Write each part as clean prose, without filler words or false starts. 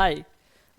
Hi,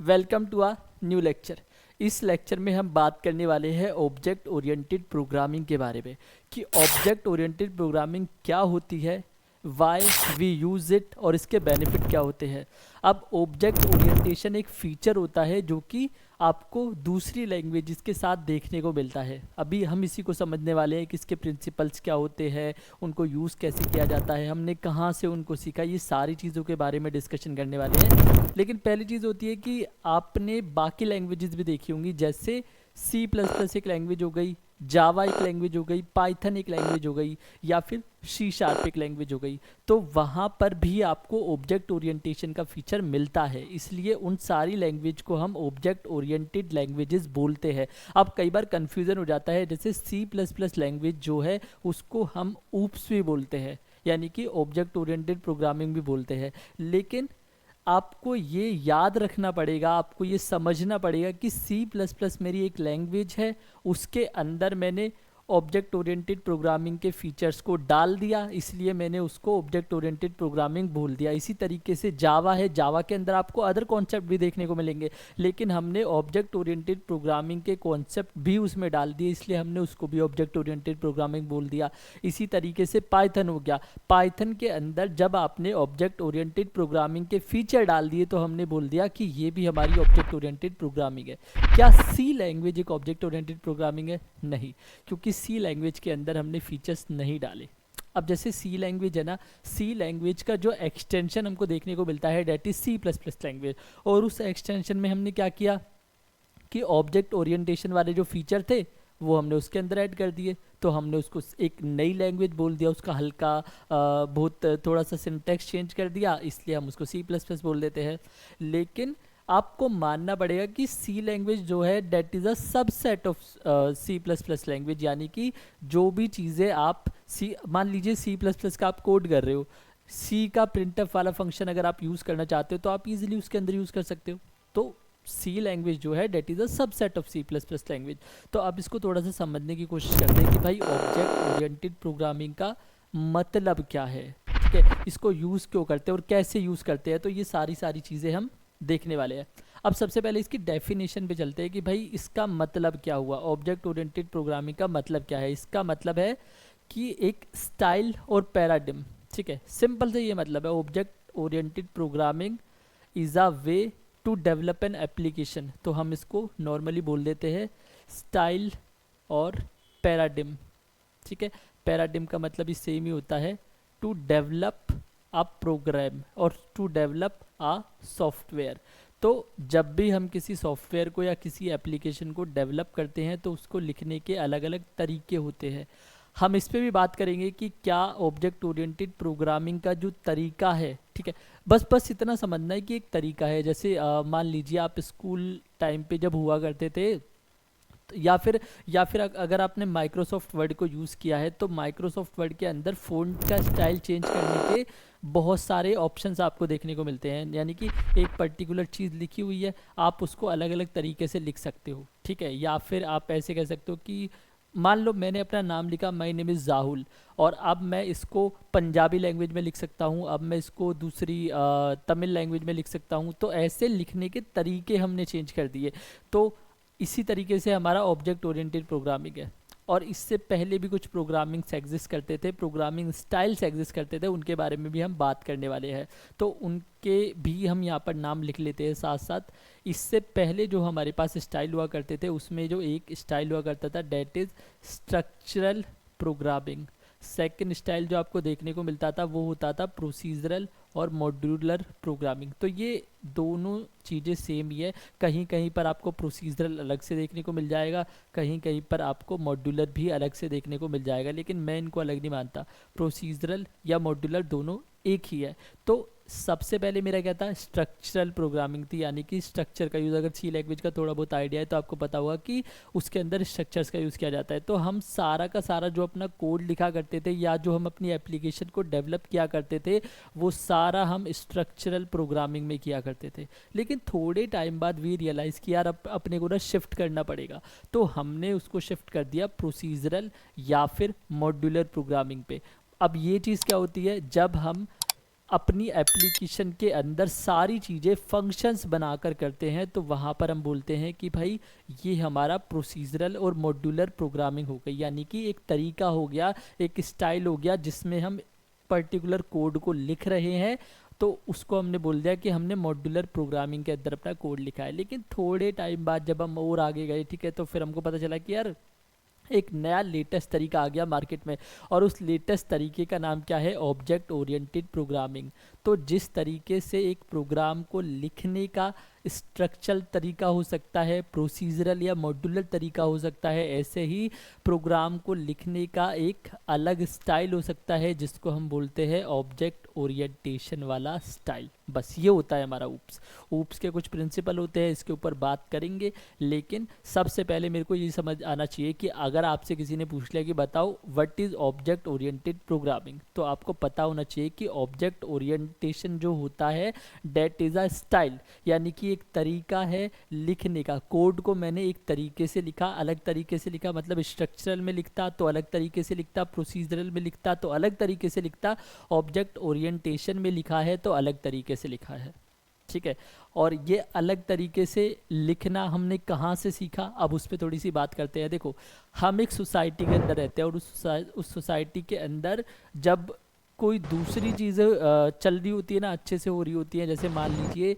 welcome to a new lecture. इस lecture में हम बात करने वाले हैं ऑब्जेक्ट ओरिएंटेड प्रोग्रामिंग के बारे में कि ऑब्जेक्ट ओरिएंटेड प्रोग्रामिंग क्या होती है, वाई वी यूज़ इट और इसके बेनिफिट क्या होते हैं। अब ऑब्जेक्ट ओरिएंटेशन एक फीचर होता है जो कि आपको दूसरी लैंग्वेजेस के साथ देखने को मिलता है। अभी हम इसी को समझने वाले हैं कि इसके प्रिंसिपल्स क्या होते हैं, उनको यूज़ कैसे किया जाता है, हमने कहाँ से उनको सीखा, ये सारी चीज़ों के बारे में डिस्कशन करने वाले हैं। लेकिन पहली चीज़ होती है कि आपने बाकी लैंग्वेजेस भी देखी होंगी, जैसे सी प्लस प्लस एक लैंग्वेज हो गई, जावा एक लैंग्वेज हो गई, पाइथन एक लैंग्वेज हो गई, या फिर सी शार्प एक लैंग्वेज हो गई। तो वहाँ पर भी आपको ऑब्जेक्ट ओरिएंटेशन का फीचर मिलता है, इसलिए उन सारी लैंग्वेज को हम ऑब्जेक्ट ओरिएंटेड लैंग्वेजेस बोलते हैं। अब कई बार कन्फ्यूज़न हो जाता है, जैसे सी प्लस प्लस लैंग्वेज जो है उसको हम ऊप्स भी बोलते हैं, यानी कि ऑब्जेक्ट ओरिएंटेड प्रोग्रामिंग भी बोलते हैं। लेकिन आपको ये याद रखना पड़ेगा, आपको ये समझना पड़ेगा कि सी प्लस प्लस मेरी एक लैंग्वेज है, उसके अंदर मैंने ऑब्जेक्ट ओरिएंटेड प्रोग्रामिंग के फीचर्स को डाल दिया, इसलिए मैंने उसको ऑब्जेक्ट ओरिएंटेड प्रोग्रामिंग बोल दिया। इसी तरीके से जावा है, जावा के अंदर आपको अदर कॉन्सेप्ट भी देखने को मिलेंगे, लेकिन हमने ऑब्जेक्ट ओरिएंटेड प्रोग्रामिंग के कॉन्सेप्ट भी उसमें डाल दिए, इसलिए हमने उसको भी ऑब्जेक्ट ओरिएंटेड प्रोग्रामिंग बोल दिया। इसी तरीके से पाइथन हो गया, पाइथन के अंदर जब आपने ऑब्जेक्ट ओरिएंटेड प्रोग्रामिंग के फीचर डाल दिए तो हमने बोल दिया कि ये भी हमारी ऑब्जेक्ट ओरिएंटेड प्रोग्रामिंग है। क्या सी लैंग्वेज एक ऑब्जेक्ट ओरिएंटेड प्रोग्रामिंग है? नहीं, क्योंकि सी लैंग्वेज के अंदर हमने फीचर्स नहीं डाले। अब जैसे सी लैंग्वेज है ना, सी लैंग्वेज का जो एक्सटेंशन हमको देखने को मिलता है that is C plus plus language, और उस एक्सटेंशन में हमने क्या किया कि ऑब्जेक्ट ओरिएंटेशन वाले जो फीचर थे वो हमने उसके अंदर ऐड कर दिए। तो हमने उसको एक नई लैंग्वेज बोल दिया, उसका हल्का बहुत थोड़ा सा सिंटैक्स चेंज कर दिया, इसलिए हम उसको सी प्लस प्लस बोल देते हैं। लेकिन आपको मानना पड़ेगा कि सी लैंग्वेज जो है that is a subset of C plus plus language, यानी कि जो भी चीज़ें आप सी, मान लीजिए सी प्लस प्लस का आप कोड कर रहे हो, सी का प्रिंटफ वाला फंक्शन अगर आप यूज़ करना चाहते हो तो आप इजीली उसके अंदर यूज़ कर सकते हो। तो सी लैंग्वेज जो है that is a subset of C plus plus language. तो अब इसको थोड़ा सा समझने की कोशिश करते हैं कि भाई ऑब्जेक्ट ओरिएंटेड प्रोग्रामिंग का मतलब क्या है, ठीक है, इसको यूज़ क्यों करते हैं और कैसे यूज़ करते हैं। तो ये सारी चीज़ें हम देखने वाले हैं। अब सबसे पहले इसकी डेफिनेशन पे चलते हैं कि भाई इसका मतलब क्या हुआ, ऑब्जेक्ट ओरिएंटेड प्रोग्रामिंग का मतलब क्या है। इसका मतलब है कि एक स्टाइल और पैराडिम, ठीक है, सिंपल से ये मतलब है, object oriented programming is a way to develop an application. तो हम इसको नॉर्मली बोल देते हैं स्टाइल और पैराडिम, ठीक है। पैराडिम का मतलब ही सेम ही होता है, टू डेवलप अ प्रोग्राम और टू डेवलप आ सॉफ्टवेयर। तो जब भी हम किसी सॉफ्टवेयर को या किसी एप्लीकेशन को डेवलप करते हैं तो उसको लिखने के अलग अलग तरीके होते हैं। हम इस पे भी बात करेंगे कि क्या ऑब्जेक्ट ओरिएंटेड प्रोग्रामिंग का जो तरीका है, ठीक है, बस इतना समझना है कि एक तरीका है। जैसे मान लीजिए आप स्कूल टाइम पे जब हुआ करते थे, या फिर अगर आपने माइक्रोसॉफ्ट वर्ड को यूज़ किया है तो माइक्रोसॉफ्ट वर्ड के अंदर फ़ॉन्ट का स्टाइल चेंज करने के बहुत सारे ऑप्शंस आपको देखने को मिलते हैं, यानी कि एक पर्टिकुलर चीज़ लिखी हुई है, आप उसको अलग अलग तरीके से लिख सकते हो, ठीक है। या फिर आप ऐसे कह सकते हो कि मान लो मैंने अपना नाम लिखा, माय नेम इज़ राहुल, और अब मैं इसको पंजाबी लैंग्वेज में लिख सकता हूँ, अब मैं इसको दूसरी तमिल लैंग्वेज में लिख सकता हूँ। तो ऐसे लिखने के तरीके हमने चेंज कर दिए। तो इसी तरीके से हमारा ऑब्जेक्ट ओरिएंटेड प्रोग्रामिंग है। और इससे पहले भी कुछ प्रोग्रामिंग्स एग्जिस्ट करते थे, प्रोग्रामिंग स्टाइल्स एग्जिस्ट करते थे, उनके बारे में भी हम बात करने वाले हैं। तो उनके भी हम यहाँ पर नाम लिख लेते हैं साथ साथ। इससे पहले जो हमारे पास स्टाइल हुआ करते थे उसमें जो एक स्टाइल हुआ करता था that is structural programming. Second style जो आपको देखने को मिलता था वो होता था प्रोसीजरल और मॉड्यूलर प्रोग्रामिंग। तो ये दोनों चीज़ें सेम ही है, कहीं कहीं पर आपको प्रोसीजरल अलग से देखने को मिल जाएगा, कहीं कहीं पर आपको मॉड्यूलर भी अलग से देखने को मिल जाएगा, लेकिन मैं इनको अलग नहीं मानता, प्रोसीजरल या मॉड्यूलर दोनों एक ही है। तो सबसे पहले मेरा क्या था, स्ट्रक्चरल प्रोग्रामिंग थी, यानी कि स्ट्रक्चर का यूज़, अगर सी लैंग्वेज का थोड़ा बहुत आइडिया है तो आपको पता होगा कि उसके अंदर स्ट्रक्चर्स का यूज़ किया जाता है। तो हम सारा का सारा जो अपना कोड लिखा करते थे या जो हम अपनी एप्लीकेशन को डेवलप किया करते थे वो सारा हम स्ट्रक्चरल प्रोग्रामिंग में किया करते थे। लेकिन थोड़े टाइम बाद वी रियलाइज़ कि यार अपने को ना शिफ्ट करना पड़ेगा, तो हमने उसको शिफ्ट कर दिया प्रोसीजरल या फिर मॉड्यूलर प्रोग्रामिंग पे। अब ये चीज़ क्या होती है, जब हम अपनी एप्लीकेशन के अंदर सारी चीज़ें फंक्शंस बनाकर करते हैं, तो वहाँ पर हम बोलते हैं कि भाई ये हमारा प्रोसीजरल और मॉड्यूलर प्रोग्रामिंग हो गई, यानी कि एक तरीका हो गया, एक स्टाइल हो गया जिसमें हम पर्टिकुलर कोड को लिख रहे हैं, तो उसको हमने बोल दिया कि हमने मॉड्यूलर प्रोग्रामिंग के अंदर अपना कोड लिखा है। लेकिन थोड़े टाइम बाद जब हम और आगे गए, ठीक है, तो फिर हमको पता चला कि यार एक नया लेटेस्ट तरीका आ गया मार्केट में, और उस लेटेस्ट तरीके का नाम क्या है, ऑब्जेक्ट ओरिएंटेड प्रोग्रामिंग। तो जिस तरीके से एक प्रोग्राम को लिखने का स्ट्रक्चरल तरीका हो सकता है, प्रोसीजरल या मॉड्यूलर तरीका हो सकता है, ऐसे ही प्रोग्राम को लिखने का एक अलग स्टाइल हो सकता है जिसको हम बोलते हैं ऑब्जेक्ट ओरिएंटेशन वाला स्टाइल। बस ये होता है हमारा ऊप्स। ऊप्स के कुछ प्रिंसिपल होते हैं, इसके ऊपर बात करेंगे, लेकिन सबसे पहले मेरे को ये समझ आना चाहिए कि अगर आपसे किसी ने पूछ लिया कि बताओ what is object oriented programming, तो आपको पता होना चाहिए कि ऑब्जेक्ट ओरिएंटेशन जो होता है डेट इज़ अ स्टाइल, यानी कि एक तरीका है लिखने का। कोड को मैंने एक तरीके से लिखा, अलग तरीके से लिखा, मतलब स्ट्रक्चरल में लिखता तो अलग तरीके से लिखता, प्रोसीजरल में लिखता तो अलग तरीके से लिखता, ऑब्जेक्ट ओरिएंटेशन में लिखा है तो अलग तरीके से लिखा है, ठीक है। और ये अलग तरीके से लिखना हमने कहाँ से सीखा, अब उस पर थोड़ी सी बात करते हैं। देखो, हम एक सोसाइटी के अंदर रहते हैं, और उस सोसाइटी के अंदर जब कोई दूसरी चीज़ें चल रही होती है ना, अच्छे से हो रही होती है, जैसे मान लीजिए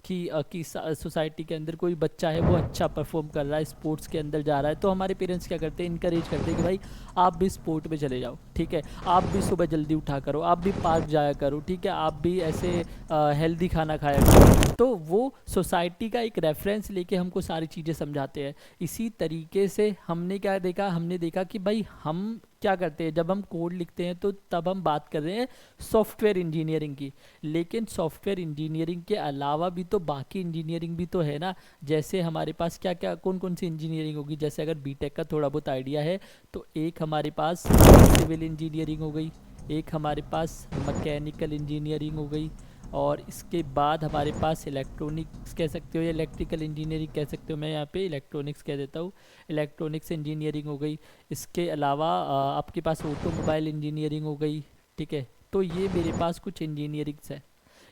कि सोसाइटी के अंदर कोई बच्चा है, वो अच्छा परफॉर्म कर रहा है, स्पोर्ट्स के अंदर जा रहा है, तो हमारे पेरेंट्स क्या करते हैं, इनकरेज करते हैं कि भाई आप भी स्पोर्ट में चले जाओ, ठीक है, आप भी सुबह जल्दी उठा करो, आप भी पार्क जाया करो, ठीक है, आप भी ऐसे हेल्दी खाना खाया करो। तो वो सोसाइटी का एक रेफरेंस लेके हमको सारी चीज़ें समझाते हैं। इसी तरीके से हमने क्या देखा, हमने देखा कि भाई हम क्या करते हैं, जब हम कोड लिखते हैं तो तब हम बात कर रहे हैं सॉफ्टवेयर इंजीनियरिंग की, लेकिन सॉफ्टवेयर इंजीनियरिंग के अलावा भी तो बाकी इंजीनियरिंग भी तो है ना। जैसे हमारे पास क्या क्या कौन कौन सी इंजीनियरिंग होगी, जैसे अगर बीटेक का थोड़ा बहुत आइडिया है तो एक हमारे पास सिविल इंजीनियरिंग हो गई, एक हमारे पास मैकेनिकल इंजीनियरिंग हो गई, और इसके बाद हमारे पास इलेक्ट्रॉनिक्स कह सकते हो या इलेक्ट्रिकल इंजीनियरिंग कह सकते हो, मैं यहाँ पे इलेक्ट्रॉनिक्स कह देता हूँ, इलेक्ट्रॉनिक्स इंजीनियरिंग हो गई। इसके अलावा आपके पास ऑटोमोबाइल इंजीनियरिंग हो गई, ठीक है। तो ये मेरे पास कुछ इंजीनियरिंग्स है,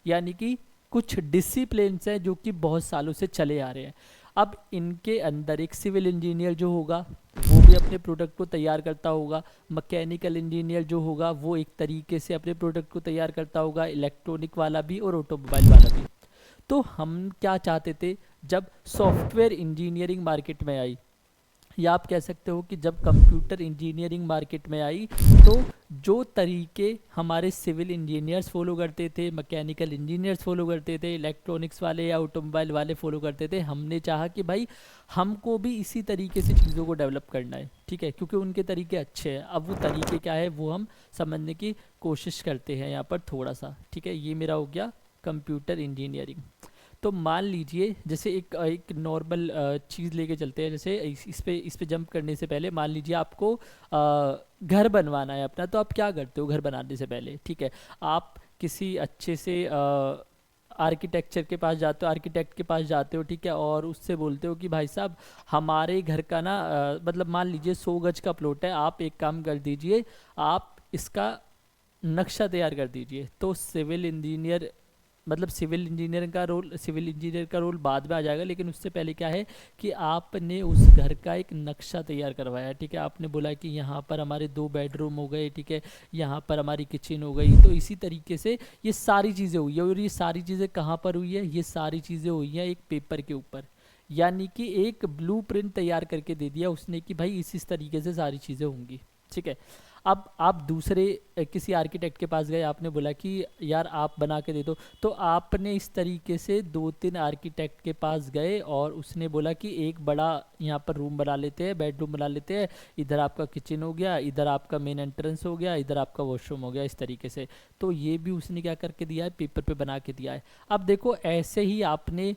यानी कि कुछ डिसिप्लिन्स हैं जो कि बहुत सालों से चले आ रहे हैं। अब इनके अंदर एक सिविल इंजीनियर जो होगा वो भी अपने प्रोडक्ट को तैयार करता होगा, मैकेनिकल इंजीनियर जो होगा वो एक तरीके से अपने प्रोडक्ट को तैयार करता होगा, इलेक्ट्रॉनिक वाला भी और ऑटोमोबाइल वाला भी। तो हम क्या चाहते थे, जब सॉफ्टवेयर इंजीनियरिंग मार्केट में आई, या आप कह सकते हो कि जब कंप्यूटर इंजीनियरिंग मार्केट में आई, तो जो तरीके हमारे सिविल इंजीनियर्स फॉलो करते थे, मैकेनिकल इंजीनियर्स फॉलो करते थे, इलेक्ट्रॉनिक्स वाले या ऑटोमोबाइल वाले फॉलो करते थे, हमने चाहा कि भाई हमको भी इसी तरीके से चीज़ों को डेवलप करना है, ठीक है, क्योंकि उनके तरीके अच्छे हैं। अब वो तरीके क्या है वो हम समझने की कोशिश करते हैं यहाँ पर थोड़ा सा, ठीक है। ये मेरा हो गया कंप्यूटर इंजीनियरिंग। तो मान लीजिए जैसे एक नॉर्मल चीज़ लेके चलते हैं, जैसे इस पे जंप करने से पहले मान लीजिए आपको घर बनवाना है अपना, तो आप क्या करते हो घर बनाने से पहले, ठीक है, आप किसी अच्छे से आर्किटेक्चर के पास जाते हो, आर्किटेक्ट के पास जाते हो, ठीक है, और उससे बोलते हो कि भाई साहब हमारे घर का ना मतलब मान लीजिए 100 गज का प्लॉट है, आप एक काम कर दीजिए, आप इसका नक्शा तैयार कर दीजिए। तो सिविल इंजीनियर मतलब सिविल इंजीनियर का रोल बाद में आ जाएगा, लेकिन उससे पहले क्या है कि आपने उस घर का एक नक्शा तैयार करवाया, ठीक है, आपने बोला कि यहाँ पर हमारे 2 बेडरूम हो गए, ठीक है, यहाँ पर हमारी किचन हो गई। तो इसी तरीके से ये सारी चीज़ें हुई है, और ये सारी चीज़ें कहाँ पर हुई है, ये सारी चीज़ें हुई हैं एक पेपर के ऊपर, यानी कि एक ब्लूप्रिंट तैयार करके दे दिया उसने कि भाई इस तरीके से सारी चीज़ें होंगी, ठीक है। अब आप दूसरे किसी आर्किटेक्ट के पास गए, आपने बोला कि यार आप बना के दे दो, तो आपने इस तरीके से 2-3 आर्किटेक्ट के पास गए और उसने बोला कि एक बड़ा यहाँ पर रूम बना लेते हैं, बेडरूम बना लेते हैं, इधर आपका किचन हो गया, इधर आपका मेन एंट्रेंस हो गया, इधर आपका वॉशरूम हो गया, इस तरीके से। तो ये भी उसने क्या करके दिया है, पेपर पे बना के दिया है। अब देखो ऐसे ही आपने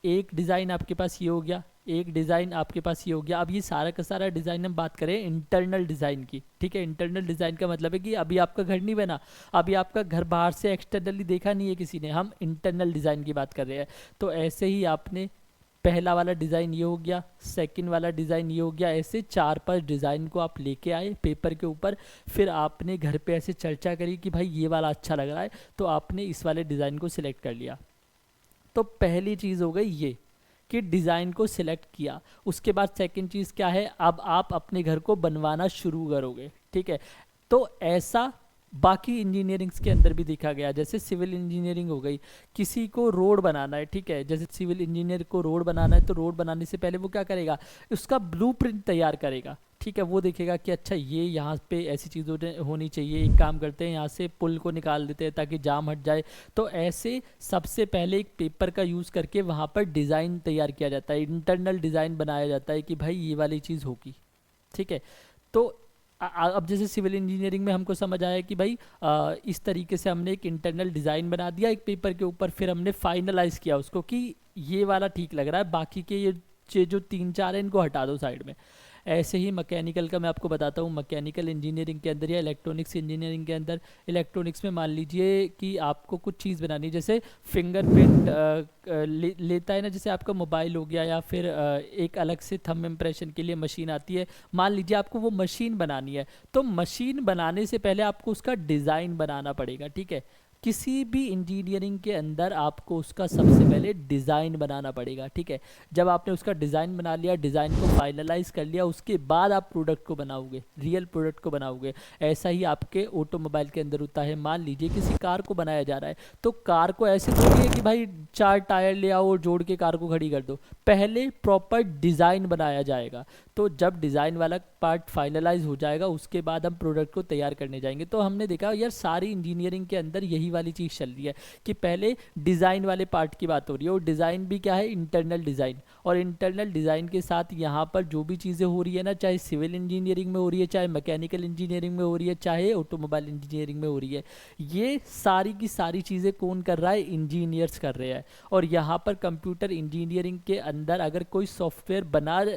एक डिज़ाइन आपके पास ये हो गया, एक डिज़ाइन आपके पास ये हो गया। अब ये सारा का सारा डिज़ाइन हम बात करें इंटरनल डिज़ाइन की, ठीक है। इंटरनल डिज़ाइन का मतलब है कि अभी आपका घर नहीं बना, अभी आपका घर बाहर से एक्सटर्नली देखा नहीं है किसी ने, हम इंटरनल डिज़ाइन की बात कर रहे हैं। तो ऐसे ही आपने पहला वाला डिज़ाइन ये हो गया, सेकंड वाला डिज़ाइन ये हो गया, ऐसे 4-5 डिज़ाइन को आप लेके आए पेपर के ऊपर। फिर आपने घर पे ऐसे चर्चा करी कि भाई ये वाला अच्छा लग रहा है, तो आपने इस वाले डिज़ाइन को सिलेक्ट कर लिया। तो पहली चीज़ हो गई ये कि डिज़ाइन को सिलेक्ट किया। उसके बाद सेकंड चीज़ क्या है, अब आप अपने घर को बनवाना शुरू करोगे, ठीक है। तो ऐसा बाकी इंजीनियरिंग्स के अंदर भी देखा गया, जैसे सिविल इंजीनियरिंग हो गई, किसी को रोड बनाना है, ठीक है, जैसे सिविल इंजीनियर को रोड बनाना है, तो रोड बनाने से पहले वो क्या करेगा, उसका ब्लूप्रिंट तैयार करेगा, ठीक है। वो देखेगा कि अच्छा ये यहाँ पे ऐसी चीज़ होनी चाहिए, एक काम करते हैं यहाँ से पुल को निकाल देते हैं ताकि जाम हट जाए। तो ऐसे सबसे पहले एक पेपर का यूज़ करके वहाँ पर डिज़ाइन तैयार किया जाता है, इंटरनल डिज़ाइन बनाया जाता है कि भाई ये वाली चीज़ होगी, ठीक है। तो अब जैसे सिविल इंजीनियरिंग में हमको समझ आया कि भाई इस तरीके से हमने एक इंटरनल डिज़ाइन बना दिया एक पेपर के ऊपर, फिर हमने फाइनलाइज किया उसको कि ये वाला ठीक लग रहा है, बाकी के ये जो 3-4 है इनको हटा दो साइड में। ऐसे ही मैकेनिकल का मैं आपको बताता हूँ, मैकेनिकल इंजीनियरिंग के अंदर या इलेक्ट्रॉनिक्स इंजीनियरिंग के अंदर, इलेक्ट्रॉनिक्स में मान लीजिए कि आपको कुछ चीज़ बनानी है, जैसे फिंगरप्रिंट लेता है ना, जैसे आपका मोबाइल हो गया, या फिर एक अलग से थंब इम्प्रेशन के लिए मशीन आती है, मान लीजिए आपको वो मशीन बनानी है। तो मशीन बनाने से पहले आपको उसका डिज़ाइन बनाना पड़ेगा, ठीक है। किसी भी इंजीनियरिंग के अंदर आपको उसका सबसे पहले डिज़ाइन बनाना पड़ेगा, ठीक है। जब आपने उसका डिज़ाइन बना लिया, डिज़ाइन को फाइनलाइज कर लिया, उसके बाद आप प्रोडक्ट को बनाओगे, रियल प्रोडक्ट को बनाओगे। ऐसा ही आपके ऑटोमोबाइल के अंदर होता है। मान लीजिए किसी कार को बनाया जा रहा है, तो कार को ऐसे थोड़ी है कि भाई 4 टायर ले आओ और जोड़ के कार को खड़ी कर दो, पहले प्रॉपर डिज़ाइन बनाया जाएगा। तो जब डिज़ाइन वाला पार्ट फाइनलाइज हो जाएगा, उसके बाद हम प्रोडक्ट को तैयार करने जाएंगे। तो हमने देखा यार सारी इंजीनियरिंग के अंदर यही वाली चीज़ चल रही है कि पहले डिज़ाइन वाले पार्ट की बात हो रही है, और डिज़ाइन भी क्या है, इंटरनल डिज़ाइन। और इंटरनल डिज़ाइन के साथ यहाँ पर जो भी चीज़ें हो रही है ना, चाहे सिविल इंजीनियरिंग में हो रही है, चाहे मैकेनिकल इंजीनियरिंग में हो रही है, चाहे ऑटोमोबाइल इंजीनियरिंग में हो रही है, ये सारी की सारी चीज़ें कौन कर रहा है, इंजीनियर्स कर रहे हैं। और यहाँ पर कंप्यूटर इंजीनियरिंग के अंदर अगर कोई सॉफ्टवेयर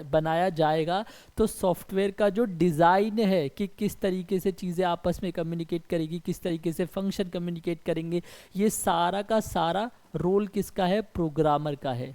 बनाया जाएगा, तो सॉफ्टवेयर का जो डिज़ाइन है कि किस तरीके से चीज़ें आपस में कम्युनिकेट करेगी, किस तरीके से फंक्शन कम्युनिकेट करेंगे, ये सारा का सारा रोल किसका है, प्रोग्रामर का है।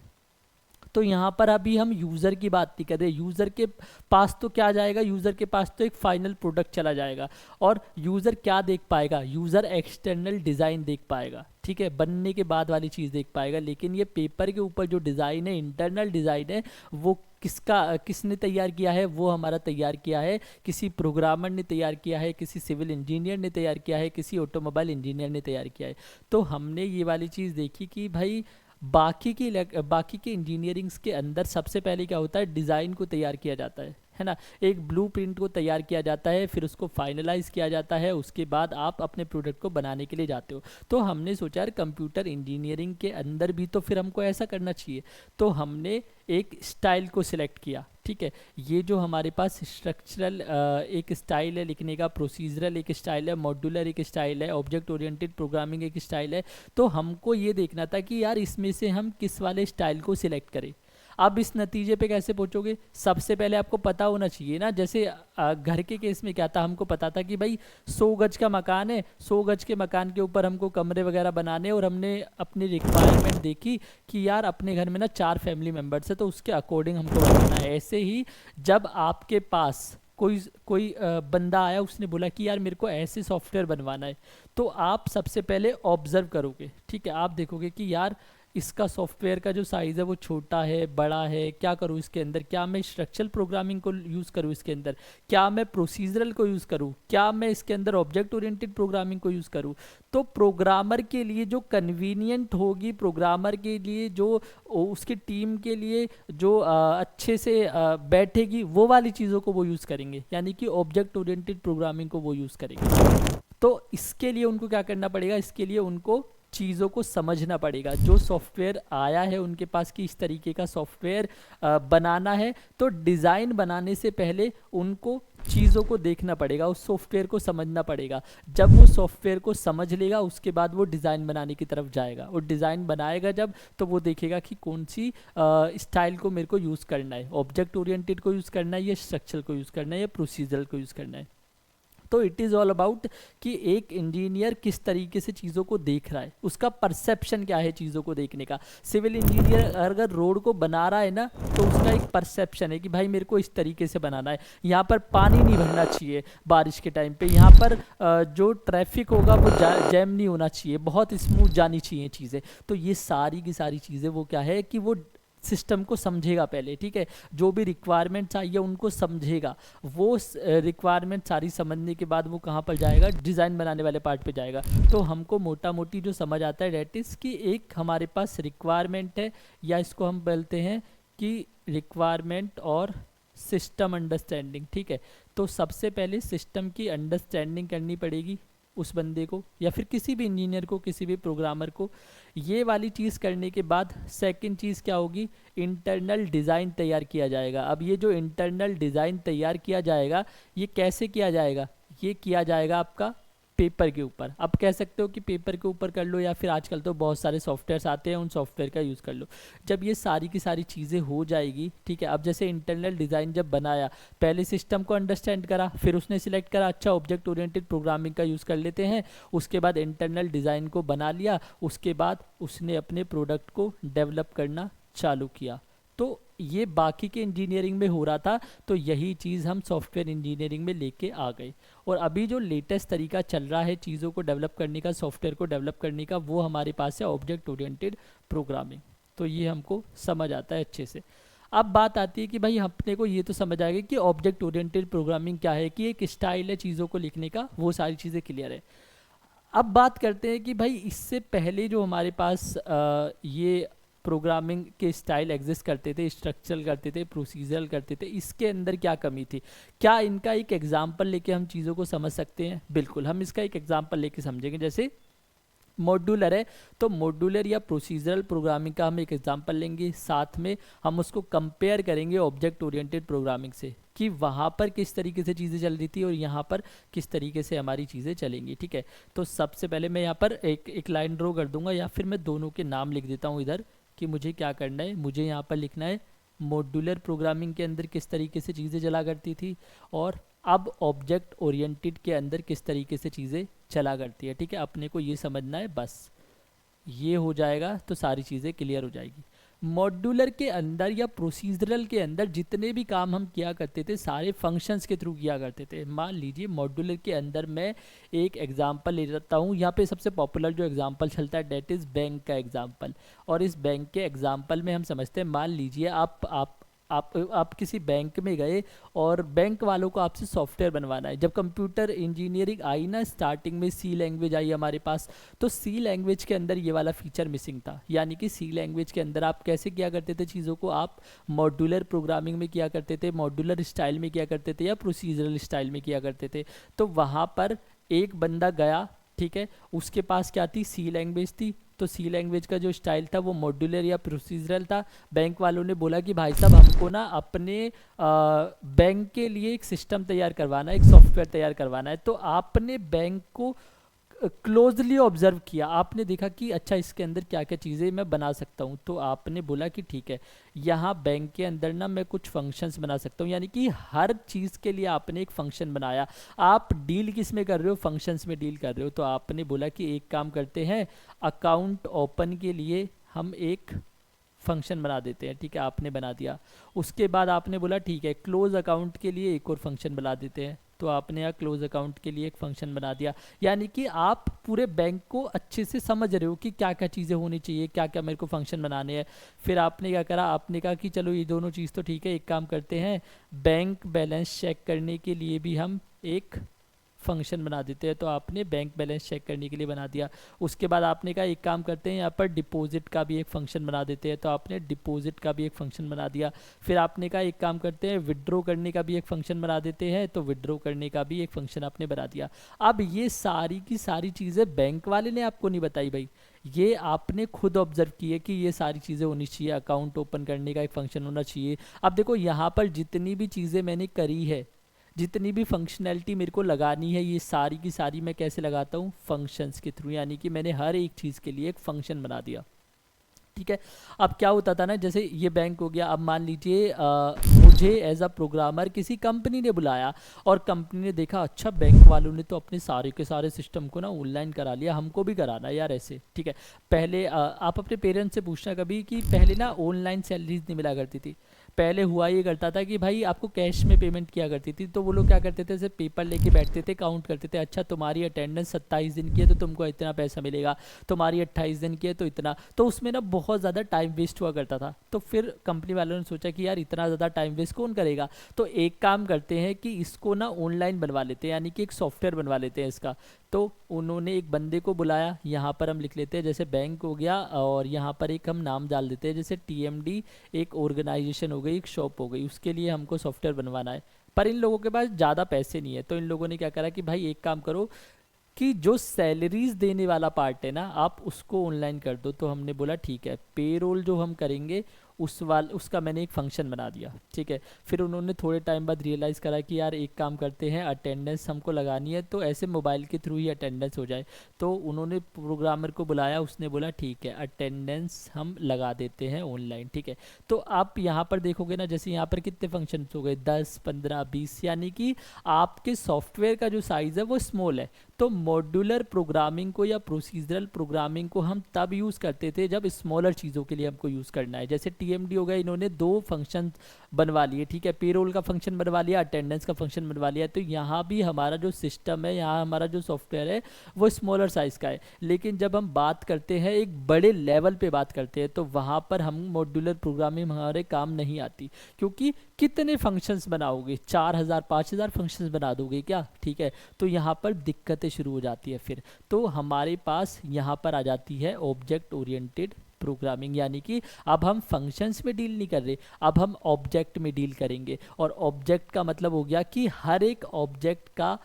तो यहाँ पर अभी हम यूज़र की बात नहीं कर रहे। यूज़र के पास तो क्या जाएगा, यूज़र के पास तो एक फाइनल प्रोडक्ट चला जाएगा, और यूज़र क्या देख पाएगा, यूज़र एक्सटर्नल डिज़ाइन देख पाएगा, ठीक है, बनने के बाद वाली चीज़ देख पाएगा। लेकिन ये पेपर के ऊपर जो डिज़ाइन है, इंटरनल डिज़ाइन है, वो किसने तैयार किया है, वो हमारा तैयार किया है किसी प्रोग्रामर ने तैयार किया है, किसी सिविल इंजीनियर ने तैयार किया है, किसी ऑटोमोबाइल इंजीनियर ने तैयार किया है। तो हमने ये वाली चीज़ देखी कि भाई बाकी के इंजीनियरिंग्स के अंदर सबसे पहले क्या होता है, डिज़ाइन को तैयार किया जाता है ना, एक ब्लूप्रिंट को तैयार किया जाता है, फिर उसको फाइनलाइज किया जाता है, उसके बाद आप अपने प्रोडक्ट को बनाने के लिए जाते हो। तो हमने सोचा यार कंप्यूटर इंजीनियरिंग के अंदर भी तो फिर हमको ऐसा करना चाहिए। तो हमने एक स्टाइल को सिलेक्ट किया, ठीक है। ये जो हमारे पास स्ट्रक्चरल एक स्टाइल है लिखने का, प्रोसीजरल एक स्टाइल है, मॉड्यूलर एक स्टाइल है, ऑब्जेक्ट ओरिएंटेड प्रोग्रामिंग एक स्टाइल है। तो हमको ये देखना था कि यार इसमें से हम किस वाले स्टाइल को सिलेक्ट करें। अब इस नतीजे पे कैसे पहुंचोगे, सबसे पहले आपको पता होना चाहिए ना, जैसे घर के केस में क्या था, हमको पता था कि भाई 100 गज का मकान है, 100 गज के मकान के ऊपर हमको कमरे वगैरह बनाने, और हमने अपनी रिक्वायरमेंट देखी कि यार अपने घर में ना 4 फैमिली मेम्बर्स है, तो उसके अकॉर्डिंग हमको बनाना है। ऐसे ही जब आपके पास कोई बंदा आया, उसने बोला कि यार मेरे को ऐसे सॉफ्टवेयर बनवाना है, तो आप सबसे पहले ऑब्जर्व करोगे, ठीक है। आप देखोगे कि यार इसका सॉफ्टवेयर का जो साइज़ है वो छोटा है, बड़ा है, क्या करूँ इसके अंदर, क्या मैं स्ट्रक्चरल प्रोग्रामिंग को यूज़ करूँ इसके अंदर, क्या मैं प्रोसीजरल को यूज़ करूँ, क्या मैं इसके अंदर ऑब्जेक्ट ओरिएंटेड प्रोग्रामिंग को यूज़ करूँ। तो प्रोग्रामर के लिए जो कन्वीनियंट होगी, प्रोग्रामर के लिए जो उसकी टीम के लिए जो अच्छे से बैठेगी, वो वाली चीज़ों को वो यूज़ करेंगे, यानी कि ऑब्जेक्ट ओरिएंटेड प्रोग्रामिंग को वो यूज़ करेंगे। तो इसके लिए उनको क्या करना पड़ेगा, इसके लिए उनको चीज़ों को समझना पड़ेगा। जो सॉफ्टवेयर आया है उनके पास कि इस तरीके का सॉफ्टवेयर बनाना है, तो डिज़ाइन बनाने से पहले उनको चीज़ों को देखना पड़ेगा, उस सॉफ्टवेयर को समझना पड़ेगा। जब वो सॉफ्टवेयर को समझ लेगा, उसके बाद वो डिज़ाइन बनाने की तरफ जाएगा, और डिज़ाइन बनाएगा जब, तो वो देखेगा कि कौन सी स्टाइल को मेरे को यूज़ करना है, ऑब्जेक्ट ओरिएंटेड को यूज़ करना है, या स्ट्रक्चर को यूज़ करना है, या प्रोसीजर को यूज़ करना है। तो इट इज़ ऑल अबाउट कि एक इंजीनियर किस तरीके से चीज़ों को देख रहा है, उसका परसेप्शन क्या है चीज़ों को देखने का। सिविल इंजीनियर अगर रोड को बना रहा है ना, तो उसका एक परसेप्शन है कि भाई मेरे को इस तरीके से बनाना है, यहाँ पर पानी नहीं भरना चाहिए बारिश के टाइम पे, यहाँ पर जो ट्रैफिक होगा वो जैम नहीं होना चाहिए, बहुत स्मूथ जानी चाहिए चीज़ें। तो ये सारी की सारी चीज़ें वो क्या है कि वो सिस्टम को समझेगा पहले, ठीक है, जो भी रिक्वायरमेंट्स चाहिए उनको समझेगा। वो रिक्वायरमेंट सारी समझने के बाद वो कहाँ पर जाएगा, डिज़ाइन बनाने वाले पार्ट पे जाएगा। तो हमको मोटा मोटी जो समझ आता है डेट इज़ कि एक हमारे पास रिक्वायरमेंट है, या इसको हम बोलते हैं कि रिक्वायरमेंट और सिस्टम अंडरस्टैंडिंग, ठीक है। तो सबसे पहले सिस्टम की अंडरस्टैंडिंग करनी पड़ेगी उस बंदे को, या फिर किसी भी इंजीनियर को, किसी भी प्रोग्रामर को। ये वाली चीज़ करने के बाद सेकंड चीज़ क्या होगी, इंटरनल डिज़ाइन तैयार किया जाएगा। अब ये जो इंटरनल डिज़ाइन तैयार किया जाएगा, ये कैसे किया जाएगा, ये किया जाएगा आपका पेपर के ऊपर। अब कह सकते हो कि पेपर के ऊपर कर लो, या फिर आजकल तो बहुत सारे सॉफ्टवेयर्स आते हैं, उन सॉफ्टवेयर का यूज़ कर लो। जब ये सारी की सारी चीज़ें हो जाएगी, ठीक है, अब जैसे इंटरनल डिज़ाइन जब बनाया, पहले सिस्टम को अंडरस्टैंड करा, फिर उसने सिलेक्ट करा अच्छा ऑब्जेक्ट ओरिएंटेड प्रोग्रामिंग का यूज़ कर लेते हैं, उसके बाद इंटरनल डिज़ाइन को बना लिया, उसके बाद उसने अपने प्रोडक्ट को डेवलप करना चालू किया। तो ये बाकी के इंजीनियरिंग में हो रहा था, तो यही चीज़ हम सॉफ्टवेयर इंजीनियरिंग में लेके आ गए। और अभी जो लेटेस्ट तरीका चल रहा है चीज़ों को डेवलप करने का, सॉफ्टवेयर को डेवलप करने का, वो हमारे पास है ऑब्जेक्ट ओरिएंटेड प्रोग्रामिंग। तो ये हमको समझ आता है अच्छे से। अब बात आती है कि भाई अपने को ये तो समझ आ गया कि ऑब्जेक्ट ओरिएंटेड प्रोग्रामिंग क्या है, कि एक स्टाइल है चीज़ों को लिखने का, वो सारी चीज़ें क्लियर है। अब बात करते हैं कि भाई इससे पहले जो हमारे पास ये प्रोग्रामिंग के स्टाइल एग्जिस्ट करते थे, स्ट्रक्चरल करते थे, प्रोसीजरल करते थे, इसके अंदर क्या कमी थी, क्या इनका एक एग्जांपल लेके हम चीज़ों को समझ सकते हैं? बिल्कुल, हम इसका एक एग्जांपल लेके समझेंगे। जैसे मॉड्यूलर है, तो मॉड्यूलर या प्रोसीजरल प्रोग्रामिंग का हम एक एग्जांपल लेंगे, साथ में हम उसको कंपेयर करेंगे ऑब्जेक्ट ओरिएंटेड प्रोग्रामिंग से, कि वहाँ पर किस तरीके से चीज़ें चल रही थी और यहाँ पर किस तरीके से हमारी चीज़ें चलेंगी, ठीक है। तो सबसे पहले मैं यहाँ पर एक लाइन ड्रॉ कर दूंगा, या फिर मैं दोनों के नाम लिख देता हूँ इधर, कि मुझे क्या करना है। मुझे यहाँ पर लिखना है मॉड्यूलर प्रोग्रामिंग के अंदर किस तरीके से चीज़ें चला करती थी, और अब ऑब्जेक्ट ओरिएंटेड के अंदर किस तरीके से चीज़ें चला करती है, ठीक है। अपने को ये समझना है, बस ये हो जाएगा तो सारी चीज़ें क्लियर हो जाएगी। मॉड्यूलर के अंदर या प्रोसीजरल के अंदर जितने भी काम हम किया करते थे, सारे फंक्शंस के थ्रू किया करते थे। मान लीजिए मॉड्यूलर के अंदर मैं एक एग्जांपल ले लेता हूँ, यहाँ पे सबसे पॉपुलर जो एग्जांपल चलता है डेट इज़ बैंक का एग्जांपल। और इस बैंक के एग्जांपल में हम समझते हैं, मान लीजिए आप किसी बैंक में गए और बैंक वालों को आपसे सॉफ्टवेयर बनवाना है। जब कंप्यूटर इंजीनियरिंग आई ना, स्टार्टिंग में सी लैंग्वेज आई हमारे पास, तो सी लैंग्वेज के अंदर ये वाला फीचर मिसिंग था। यानी कि सी लैंग्वेज के अंदर आप कैसे किया करते थे चीज़ों को, आप मॉड्यूलर प्रोग्रामिंग में किया करते थे, मॉड्यूलर स्टाइल में किया करते थे, या प्रोसीजरल स्टाइल में किया करते थे। तो वहाँ पर एक बंदा गया, ठीक है, उसके पास क्या थी, सी लैंग्वेज थी। तो सी लैंग्वेज का जो स्टाइल था वो मॉड्यूलर या प्रोसीजरल था। बैंक वालों ने बोला कि भाई साहब हमको ना अपने बैंक के लिए एक सिस्टम तैयार करवाना है, एक सॉफ्टवेयर तैयार करवाना है। तो आपने बैंक को क्लोजली ऑब्जर्व किया, आपने देखा कि अच्छा इसके अंदर क्या क्या चीज़ें मैं बना सकता हूँ। तो आपने बोला कि ठीक है, यहाँ बैंक के अंदर ना मैं कुछ फंक्शंस बना सकता हूँ। यानी कि हर चीज़ के लिए आपने एक फंक्शन बनाया। आप डील किस में कर रहे हो, फंक्शंस में डील कर रहे हो। तो आपने बोला कि एक काम करते हैं, अकाउंट ओपन के लिए हम एक फंक्शन बना देते हैं, ठीक है, आपने बना दिया। उसके बाद आपने बोला ठीक है, क्लोज अकाउंट के लिए एक और फंक्शन बना देते हैं। तो आपने यहाँ क्लोज अकाउंट के लिए एक फंक्शन बना दिया। यानी कि आप पूरे बैंक को अच्छे से समझ रहे हो कि क्या क्या चीज़ें होनी चाहिए, क्या क्या मेरे को फंक्शन बनाने हैं। फिर आपने क्या करा, आपने कहा कि चलो ये दोनों चीज़ तो ठीक है, एक काम करते हैं, बैंक बैलेंस चेक करने के लिए भी हम एक फंक्शन बना देते हैं। तो आपने बैंक बैलेंस चेक करने के लिए बना दिया। उसके बाद आपने कहा एक काम करते हैं, यहाँ पर डिपॉजिट का भी एक फंक्शन बना देते हैं। तो आपने डिपॉजिट का भी एक फंक्शन बना दिया। फिर आपने कहा एक काम करते हैं, विड्रॉ करने का भी एक फंक्शन बना देते हैं। तो विड्रॉ करने का भी एक फंक्शन आपने बना दिया। अब ये सारी की सारी चीज़ें बैंक वाले ने आपको नहीं बताई भाई, ये आपने खुद ऑब्जर्व की है कि ये सारी चीज़ें होनी चाहिए। अकाउंट ओपन करने का एक फंक्शन होना चाहिए। अब देखो यहाँ पर जितनी भी चीज़ें मैंने करी है, जितनी भी फंक्शनैलिटी मेरे को लगानी है, ये सारी की सारी मैं कैसे लगाता हूँ, फंक्शंस के थ्रू। यानी कि मैंने हर एक चीज़ के लिए एक फंक्शन बना दिया, ठीक है। अब क्या होता था ना, जैसे ये बैंक हो गया, अब मान लीजिए मुझे एज अ प्रोग्रामर किसी कंपनी ने बुलाया और कंपनी ने देखा अच्छा बैंक वालों ने तो अपने सारे के सारे सिस्टम को ना ऑनलाइन करा लिया, हमको भी कराना है यार ऐसे, ठीक है। पहले आप अपने पेरेंट्स से पूछना कभी कि पहले ना ऑनलाइन सैलरीज नहीं मिला करती थी। पहले हुआ ये करता था कि भाई आपको कैश में पेमेंट किया करती थी, तो वो लोग क्या करते थे, जैसे पेपर लेके बैठते थे, काउंट करते थे, अच्छा तुम्हारी अटेंडेंस 27 दिन की है तो तुमको इतना पैसा मिलेगा, तुम्हारी 28 दिन की है तो इतना। तो उसमें ना बहुत ज़्यादा टाइम वेस्ट हुआ करता था। तो फिर कंपनी वालों ने सोचा कि यार इतना ज़्यादा टाइम वेस्ट कौन करेगा, तो एक काम करते हैं कि इसको ना ऑनलाइन बनवा लेते हैं, यानी कि एक सॉफ्टवेयर बनवा लेते हैं इसका। तो उन्होंने एक बंदे को बुलाया, यहाँ पर हम लिख लेते हैं जैसे बैंक हो गया, और यहाँ पर एक हम नाम डाल देते हैं जैसे टीएमडी, एक ऑर्गेनाइजेशन हो गई, एक शॉप हो गई, उसके लिए हमको सॉफ्टवेयर बनवाना है। पर इन लोगों के पास ज़्यादा पैसे नहीं है, तो इन लोगों ने क्या करा कि भाई एक काम करो कि जो सैलरीज देने वाला पार्ट है ना आप उसको ऑनलाइन कर दो। तो हमने बोला ठीक है, पेरोल जो हम करेंगे उसका मैंने एक फंक्शन बना दिया, ठीक है। फिर उन्होंने थोड़े टाइम बाद रियलाइज़ करा कि यार एक काम करते हैं, अटेंडेंस हमको लगानी है तो ऐसे मोबाइल के थ्रू ही अटेंडेंस हो जाए। तो उन्होंने प्रोग्रामर को बुलाया, उसने बोला ठीक है अटेंडेंस हम लगा देते हैं ऑनलाइन, ठीक है। तो आप यहाँ पर देखोगे ना, जैसे यहाँ पर कितने फंक्शन हो गए, 10 15 20, यानी कि आपके सॉफ्टवेयर का जो साइज़ है वो स्मॉल है। तो मॉड्यूलर प्रोग्रामिंग को या प्रोसीजरल प्रोग्रामिंग को हम तब यूज़ करते थे जब स्मॉलर चीज़ों के लिए हमको यूज़ करना है। जैसे टीएमडी हो गया, इन्होंने 2 फंक्शन बनवा लिए, ठीक है, पेरोल का फंक्शन बनवा लिया, अटेंडेंस का फंक्शन बनवा लिया। तो यहाँ भी हमारा जो सिस्टम है, यहाँ हमारा जो सॉफ्टवेयर है वो स्मॉलर साइज़ का है। लेकिन जब हम बात करते हैं एक बड़े लेवल पे बात करते हैं तो वहाँ पर हम मॉड्यूलर प्रोग्रामिंग हमारे काम नहीं आती, क्योंकि कितने फंक्शंस बनाओगे, 4000 5000 फंक्शंस बना दोगे क्या, ठीक है। तो यहाँ पर दिक्कतें शुरू हो जाती है फिर। तो हमारे पास यहाँ पर आ जाती है ऑब्जेक्ट ओरिएंटेड प्रोग्रामिंग, यानी कि अब हम फंक्शंस में डील नहीं कर रहे, अब हम ऑब्जेक्ट में डील करेंगे। और ऑब्जेक्ट का मतलब हो गया कि हर एक ऑब्जेक्ट का